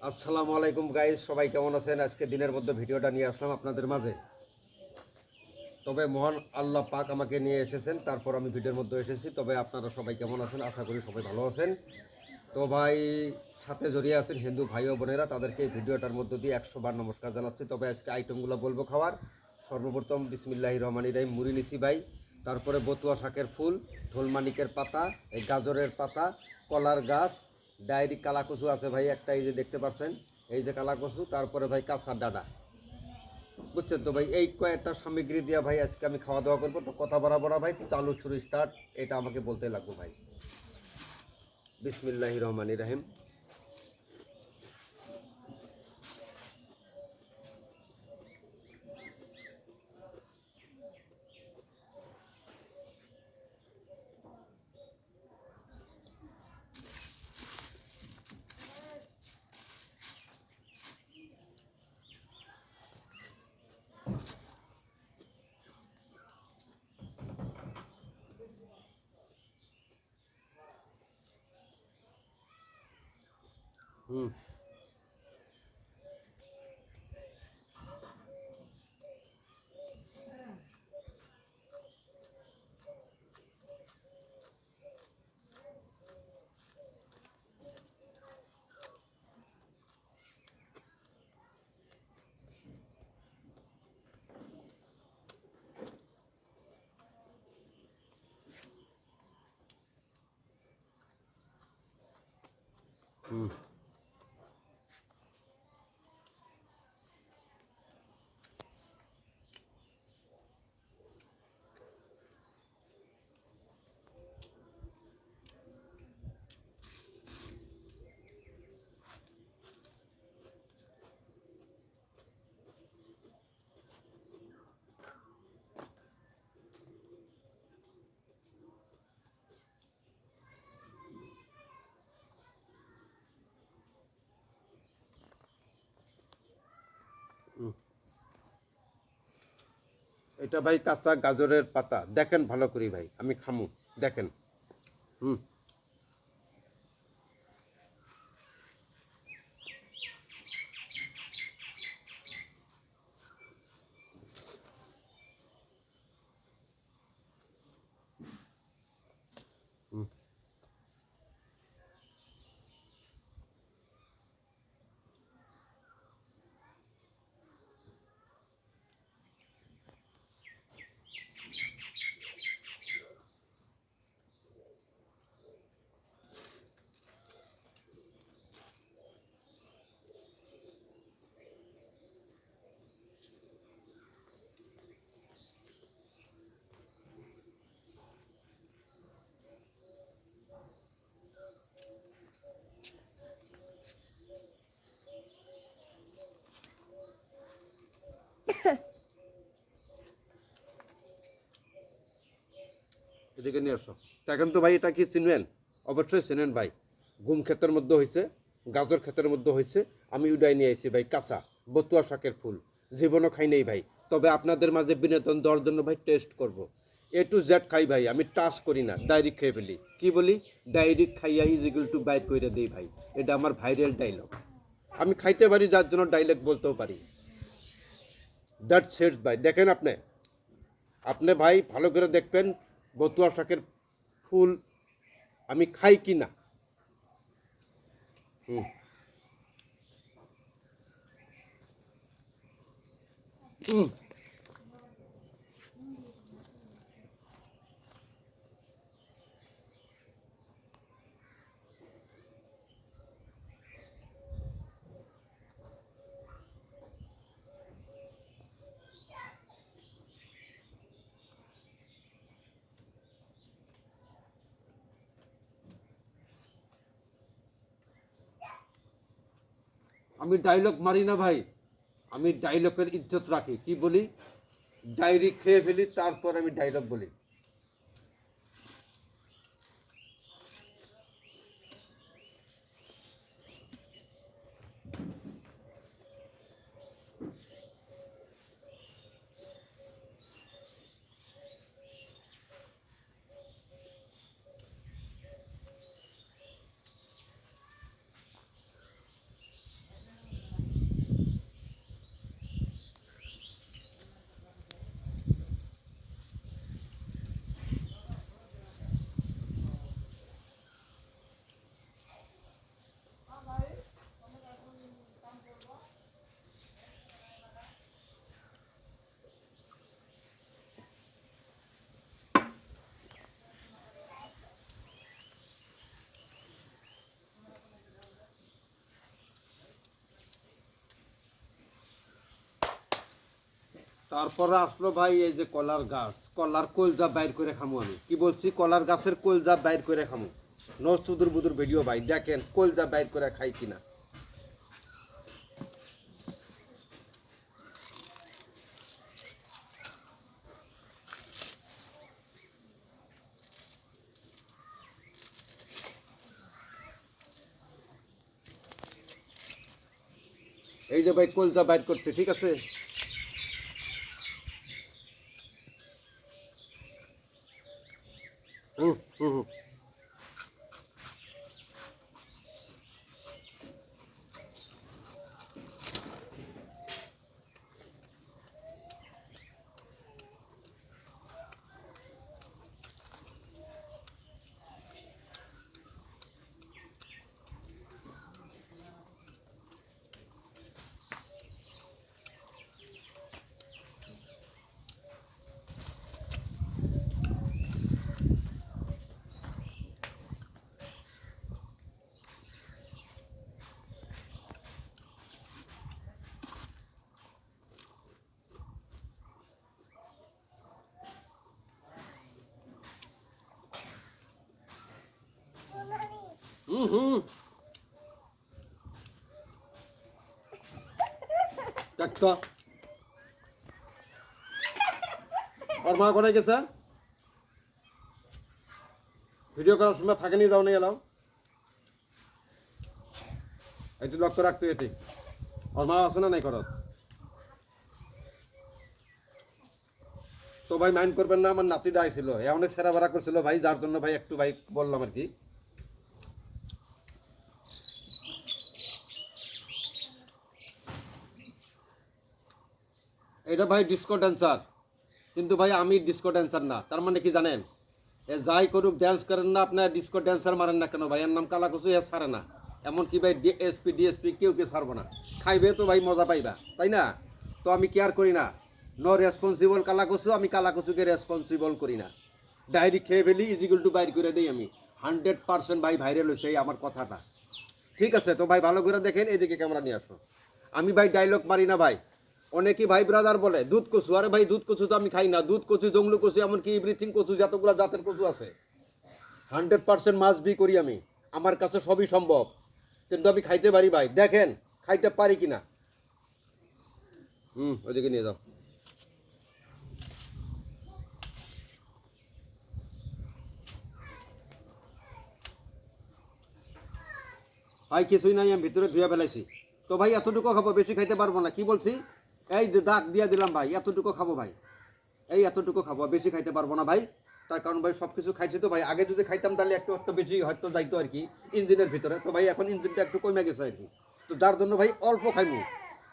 আসসালামু আলাইকুম গাইস, সবাই কেমন আছেন? আজকে দিনের মধ্যে ভিডিওটা নিয়ে আসলাম আপনাদের মাঝে। তবে মহান আল্লাহ পাক আমাকে নিয়ে এসেছেন, তারপর আমি ভিডিওর মধ্যে এসেছি। তবে আপনারা সবাই কেমন আছেন? আশা করি সবাই ভালো আছেন। তো ভাই, সাথে জড়িয়ে আছেন হিন্দু ভাই ও বোনেরা, তাদেরকে এই ভিডিওটার মধ্য দিয়ে 100 বার নমস্কার জানাচ্ছি। তবে আজকে আইটেমগুলো বলবো খাওয়ার। সর্বপ্রথম বিসমিল্লাহির রহমানির রহিম, মুড়ি নিছি ভাই। তারপরে বতুয়া শাকের ফুল, ঢোলমানিকের পাতা, এই গাজরের পাতা, কলার গাছ, ডায়েরি কালাকচু আছে ভাই একটা, এই যে দেখতে পাচ্ছেন, এই যে কালাকচু। তারপরে ভাই কাঁচা ডাডা, বুঝছেন তো ভাই। এই কয়েকটা সামগ্রী দিয়া ভাই আজকে আমি খাওয়া দাওয়া করবো। তো কথা বাড়াবো না ভাই, চালু শুরু স্টার্ট। এটা আমাকে বলতে লাগবো ভাই। বিসমিল্লাহির রহমানির রহিম। হুম হুম হুম। এটা ভাই কাঁচা গাজরের পাতা, দেখেন ভালো করে ভাই, আমি খামু, দেখেন। হুম হুম এদিকে নিয়ে আসো। দেখেন তো ভাই, এটা কি চিনবেন? অবশ্যই চিনেন ভাই। গুম ক্ষেতের মধ্যে হয়েছে, গাজর ক্ষেতের মধ্যে হয়েছে। আমি উডাই নিয়ে এসেছি ভাই কাঁচা বতুয়া শাকের ফুল। জীবনও খাই নেই ভাই। তবে আপনাদের মাঝে বিনোদন দেওয়ার জন্য ভাই টেস্ট করব। A to Z খাই ভাই, আমি টাচ করি না, ডাইরেক্ট খেয়ে ফেলি। কি বলি? ডাইরেক্ট খাইয়া ইজ ইকুয়াল টু বাইর করে দিই ভাই। এটা আমার ভাইরাল ডায়লগ। আমি খাইতে পারি, যার জন্য ডাইলেক্ট বলতেও পারি। দ্যাট সেটস ভাই। দেখেন আপনি, আপনি ভাই ভালো করে দেখবেন বতুয়া শাকের ফুল আমি খাই কি না। হুম হুম। আমি ডায়লগ মারি না ভাই, আমি ডায়লগের ইজ্জত রাখি। কি বলি? ডায়েরি খেয়ে ফেলি, তারপর আমি ডায়লগ বলি। তারপরে আসলো ভাই এই যে কলার গাছ, কলার কলজা বাইর করে খামু। আমি কি বলছি, কলার গাছের কলজা বাইর করে খামু। নস্তুদুর বুদুর ভিডিও ভাই, দেখেন কলজা বাইর করে খাই কিনা। এই যে ভাই কলজা বাইর করছে, ঠিক আছে। হুম হুম হুম। হুম হুম। দেখ তো ওর মা কোথায় গেছে? ভিডিও করার সময় ফাঁকে নিয়ে যাও, নিয়ে এলাম। একটু লক্ষ্য রাখতে এটি ওর মা আছে না নাই করত। তো ভাই মাইন্ড করবেন না, আমার নাতিটা আইছিল, এমন সেরা বেড়া করছিল ভাই, যার জন্য ভাই একটু ভাই বললাম আর কি। এটা ভাই ডিস্কো ড্যান্সার, কিন্তু ভাই আমি ডিস্কো ড্যান্সার না। তার মানে কি জানেন, এ যাই করুক ড্যান্স করেন না, আপনার ডিস্কো ড্যান্সার মারেন না কেন ভাই, এর নাম কালাকুচু, এ ছাড়ে না। এমনকি ভাই ডিএসপি কেউ ছাড়বো না। খাইবে তো ভাই মজা পাইবা, তাই না? তো আমি কেয়ার করি না, নো রেসপন্সিবল কালাকুচু, আমি কালাকুচুকে রেসপন্সিবল করি না। ডায়েরি খেয়ে ফেলি, ইজিগুল টু বাইর করে দিই আমি। 100% ভাই ভাইরাল হয়েছে এই আমার কথাটা, ঠিক আছে। তো ভাই ভালো করে দেখেন, এইদিকে ক্যামেরা নিয়ে আসো। আমি ভাই ডায়লগ মারি না ভাই। অনেকেই ভাই ব্রাদার বলে দুধ কচু, আরে ভাই দুধ কচু তো আমি খাই না। দুধ কচু, জংলু কচু, এমনকি এভরিথিং কচু, যতগুলো জাতের কচু আছে 100% মাছ বি করি আমি। আমার কাছে সবই সম্ভব, কিন্তু আমি খাইতে পারি ভাই। দেখেন খাইতে পারি কিনা। ওইদিকে নিয়ে যাও ভাই, কিছুই নাই, আমি ভিতরে ধুয়ে ফেলাইছি। তো ভাই এতটুকু খাবো, বেশি খাইতে পারবো না। কি বলছি, এই যে দাগ দিয়ে দিলাম ভাই, এতটুকু খাবো ভাই, এই এতটুকু খাবো, বেশি খাইতে পারবো না ভাই। তার কারণ ভাই সব কিছু খাইছি তো ভাই। আগে যদি খাইতাম তাহলে একটু একটু বেশি হয়তো যাইতো আর কি ইঞ্জিনের ভিতরে। তো ভাই এখন ইঞ্জিনটা একটু কমে গেছে আর কি, তো যার জন্য ভাই অল্প খাইমু।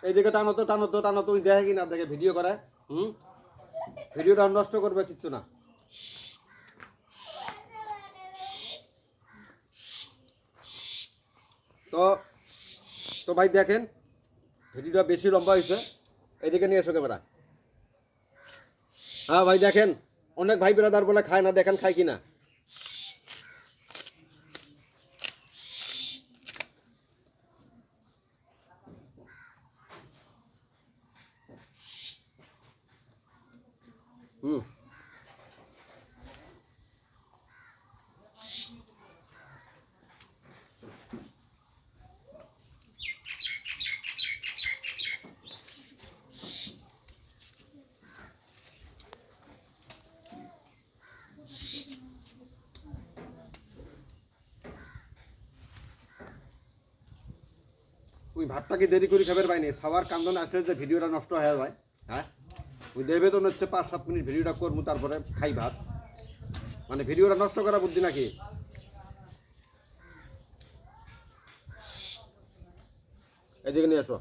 এইদিকে টানো তো টানো তো টানো তো, দেখে কি না দেখে ভিডিও করে। ভিডিওটা নষ্ট করবে কিচ্ছু না। তো তো ভাই দেখেন ভিডিওটা বেশি লম্বা হয়েছে, এদিকে নিয়ে এসো ক্যামেরা। হ্যাঁ ভাই দেখেন, অনেক ভাই বিরাদার বলে খায় না, দেখেন খায় কিনা। হুম ওই ভাতটাকে দেরি করে খাবার পাইনি, সবার কান্দনে আসলে যে ভিডিওটা নষ্ট হয়ে যায়। হ্যাঁ ওই দেবে তো হচ্ছে 5-7 মিনিট ভিডিওটা করবো, তারপরে খাই ভাত। মানে ভিডিওটা নষ্ট করা বুদ্ধি নাকি? এদিকে নিয়ে আসো।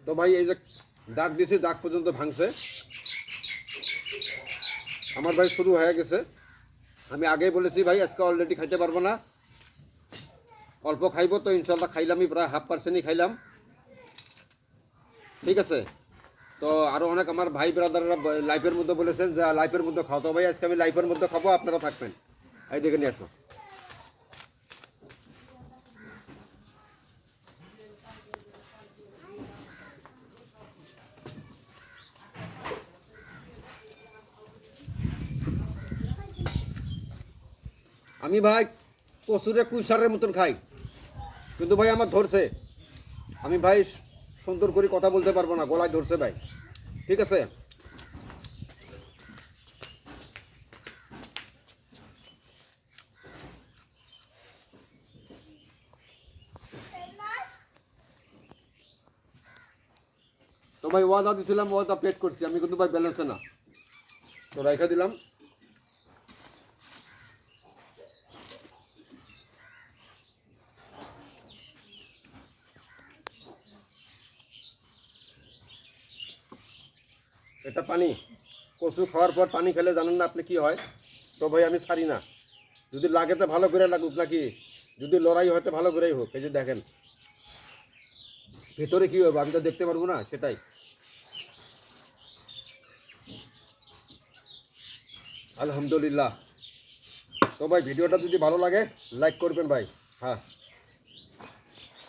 তো ভাই এই যে দাগ দিয়েছি, দাগ পর্যন্ত ভাঙছে আমার ভাই, শুরু হয়ে গেছে। আমি আগেই বলেছি ভাই আজকে অলরেডি খাইতে পারবো না, অল্প খাইব তো ইনশাল্লাহ, খাইলামই প্রায় 1/2% খাইলাম, ঠিক আছে। তো আরও অনেক আমার ভাই ব্রাদাররা লাইফের মধ্যে বলেছেন যে লাইফের মধ্যে খাও, তো ভাই আজকে আমি লাইফের মধ্যে খাবো, আপনারা থাকবেন। এই দেখে নিয়ে আসো। আমি ভাই কচুরে কুইসারের মতন খাই, কিন্তু ভাই আমার ধরছে, আমি ভাই সুন্দর করে কথা বলতে পারবো না, গলায় ধরছে ভাই, ঠিক আছে। তো ভাই ওয়াদা দিছিলাম, ওয়াদা পেড করছি আমি, কিন্তু ভাই ব্যালেন্সে না, তো রেখে দিলাম। এটা পানি, কচু খাওয়ার পর পানি খেলে জানেন না আপনি কি হয়। তো ভাই আমি ছাড়ি না, যদি লাগে তো ভালো করে লাগুক, নাকি যদি লড়াই হয় তো ভালো করেই হোক। এই যে দেখেন ভেতরে কি হবে আমি তো দেখতে পারবো না, সেটাই। আলহামদুলিল্লাহ। তো ভাই ভিডিওটা যদি ভালো লাগে লাইক করবেন ভাই, হ্যাঁ।